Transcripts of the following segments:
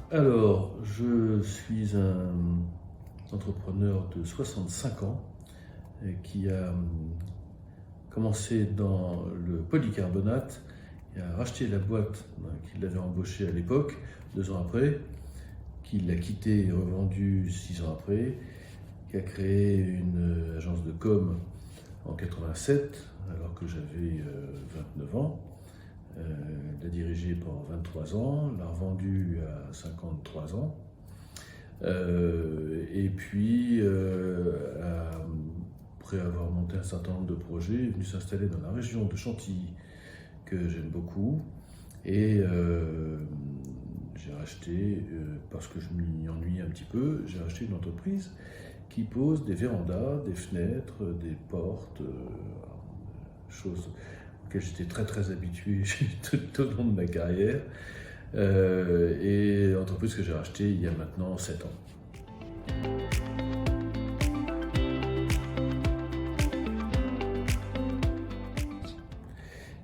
Alors, je suis un entrepreneur de 65 ans qui a commencé dans le polycarbonate et a racheté la boîte qui l'avait embauché à l'époque, 2 ans après, qui l'a quitté et revendu 6 ans après, qui a créé une agence de com en 87, alors que j'avais 29 ans. L'a dirigé pendant 23 ans, l'a revendu à 53 ans. Et puis, après avoir monté un certain nombre de projets, est venu s'installer dans la région de Chantilly, que j'aime beaucoup. Et j'ai racheté, parce que je m'y ennuie un petit peu, j'ai racheté une entreprise qui pose des vérandas, des fenêtres, des portes, choses auxquelles j'étais très habitué tout au long de ma carrière. Et entreprise que j'ai rachetée il y a maintenant 7 ans.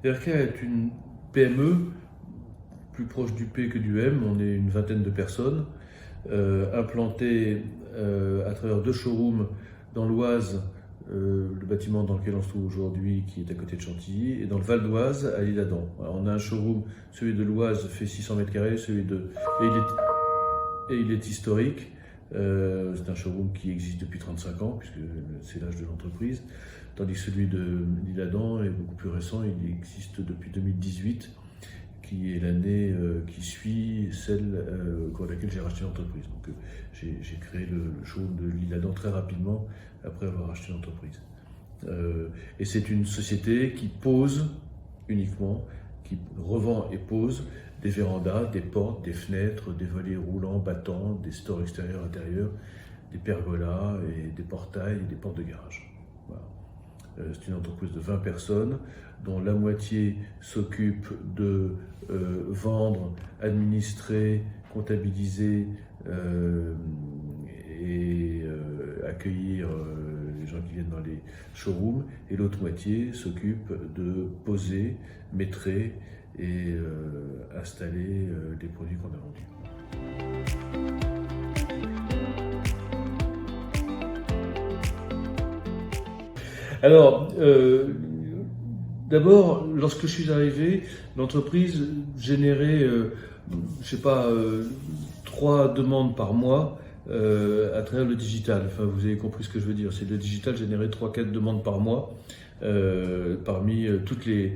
VRK est une PME, plus proche du P que du M, on est une vingtaine de personnes, implantées à travers 2 showrooms dans l'Oise, le bâtiment dans lequel on se trouve aujourd'hui, qui est à côté de Chantilly, et dans le Val d'Oise, à l'Isle-Adam. On a un showroom, celui de l'Oise fait 600 mètres carrés, et il est historique. C'est un showroom qui existe depuis 35 ans, puisque c'est l'âge de l'entreprise, tandis que celui de l'Isle-Adam est beaucoup plus récent, il existe depuis 2018, qui est l'année qui suit celle au cours de laquelle j'ai racheté l'entreprise. Donc j'ai créé le showroom de l'Isle-Adam très rapidement après avoir racheté l'entreprise. Et c'est une société qui pose uniquement, qui revend et pose des vérandas, des portes, des fenêtres, des volets roulants, battants, des stores extérieurs, intérieurs, des pergolas et des portails et des portes de garage. Voilà. C'est une entreprise de 20 personnes dont la moitié s'occupe de vendre, administrer, comptabiliser et accueillir les gens qui viennent dans les showrooms, et l'autre moitié s'occupe de poser, maîtrer et installer les produits qu'on a vendus. Alors, d'abord, lorsque je suis arrivé, l'entreprise générait, 3 demandes par mois à travers le digital. Enfin, vous avez compris ce que je veux dire. C'est le digital générait 3-4 demandes par mois parmi tous les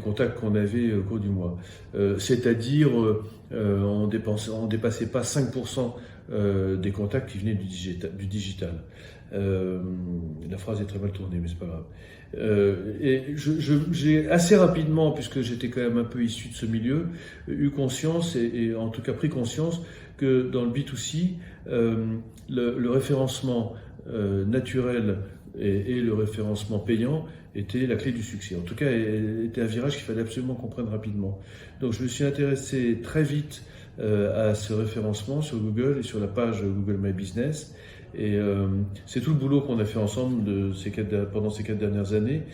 contacts qu'on avait au cours du mois. C'est-à-dire, on dépassait pas 5% des contacts qui venaient du digital. La phrase est très mal tournée, mais c'est pas grave. Et j'ai assez rapidement, puisque j'étais quand même un peu issu de ce milieu, eu conscience et en tout cas pris conscience que dans le B2C, le référencement naturel et le référencement payant était la clé du succès. En tout cas, était un virage qu'il fallait absolument qu'on prenne rapidement. Donc je me suis intéressé très vite à ce référencement sur Google et sur la page Google My Business. Et c'est tout le boulot qu'on a fait ensemble pendant ces 4 dernières années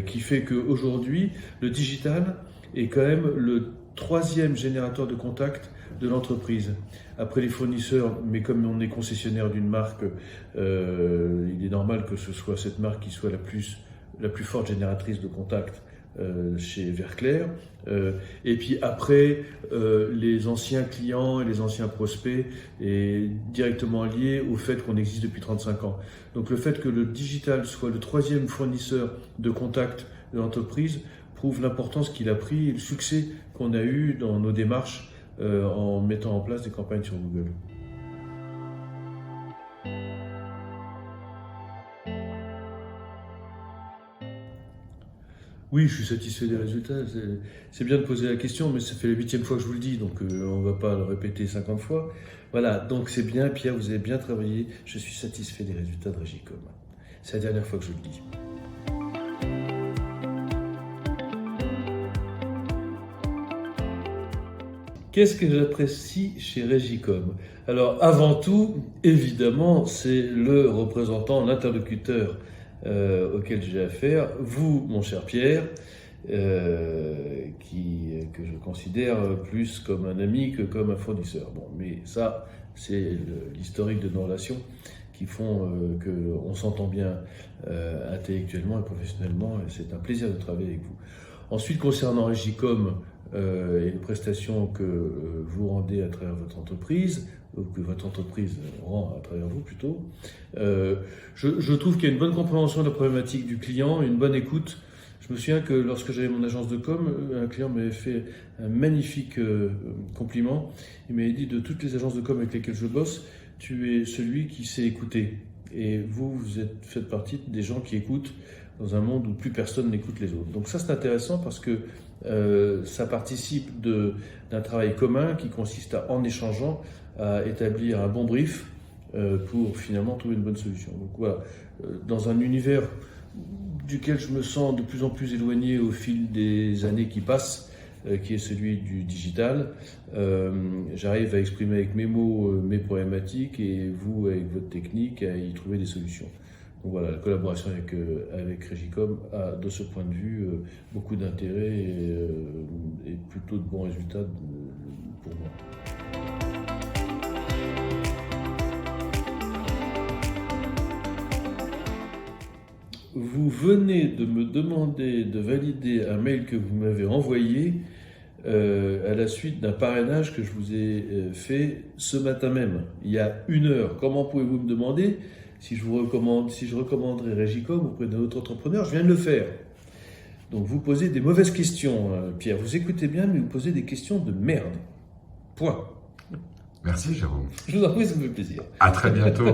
qui fait qu'aujourd'hui, le digital est quand même le 3e générateur de contacts de l'entreprise. Après les fournisseurs, mais comme on est concessionnaire d'une marque, il est normal que ce soit cette marque qui soit la plus forte génératrice de contacts chez Verclair. Et puis après, les anciens clients et les anciens prospects est directement lié au fait qu'on existe depuis 35 ans. Donc le fait que le digital soit le 3e fournisseur de contacts de l'entreprise prouve l'importance qu'il a pris et le succès qu'on a eu dans nos démarches en mettant en place des campagnes sur Google. Oui, je suis satisfait des résultats. C'est bien de poser la question, mais ça fait la 8e fois que je vous le dis, donc on ne va pas le répéter 50 fois. Voilà, donc c'est bien, Pierre, vous avez bien travaillé. Je suis satisfait des résultats de Régicom. C'est la dernière fois que je vous le dis. Qu'est-ce que j'apprécie chez Régicom? Alors, avant tout, évidemment, c'est le représentant, l'interlocuteur auquel j'ai affaire, vous, mon cher Pierre, que je considère plus comme un ami que comme un fournisseur. Bon, mais ça, c'est l'historique de nos relations qui font qu'on s'entend bien intellectuellement et professionnellement, et c'est un plaisir de travailler avec vous. Ensuite, concernant Régicom et les prestations que vous rendez à travers votre entreprise, ou que votre entreprise rend à travers vous plutôt, je trouve qu'il y a une bonne compréhension de la problématique du client, une bonne écoute. Je me souviens que lorsque j'avais mon agence de com, un client m'avait fait un magnifique compliment. Il m'avait dit: de toutes les agences de com avec lesquelles je bosse, tu es celui qui sait écouter. Et vous faites partie des gens qui écoutent dans un monde où plus personne n'écoute les autres. Donc ça, c'est intéressant parce que ça participe d'un travail commun qui consiste en échangeant, à établir un bon brief pour finalement trouver une bonne solution. Donc voilà, dans un univers duquel je me sens de plus en plus éloigné au fil des années qui passent, qui est celui du digital, j'arrive à exprimer avec mes mots mes problématiques et vous, avec votre technique, à y trouver des solutions. Donc voilà, la collaboration avec Régicom a, de ce point de vue, beaucoup d'intérêt et plutôt de bons résultats pour moi. Vous venez de me demander de valider un mail que vous m'avez envoyé à la suite d'un parrainage que je vous ai fait ce matin même, il y a 1 heure. Comment pouvez-vous me demander si je recommanderais Régicom auprès d'un autre entrepreneur? Je viens de le faire. Donc vous posez des mauvaises questions, Pierre. Vous écoutez bien, mais vous posez des questions de merde. Point. Merci Jérôme. Je vous en prie, ça me fait plaisir. À très bientôt.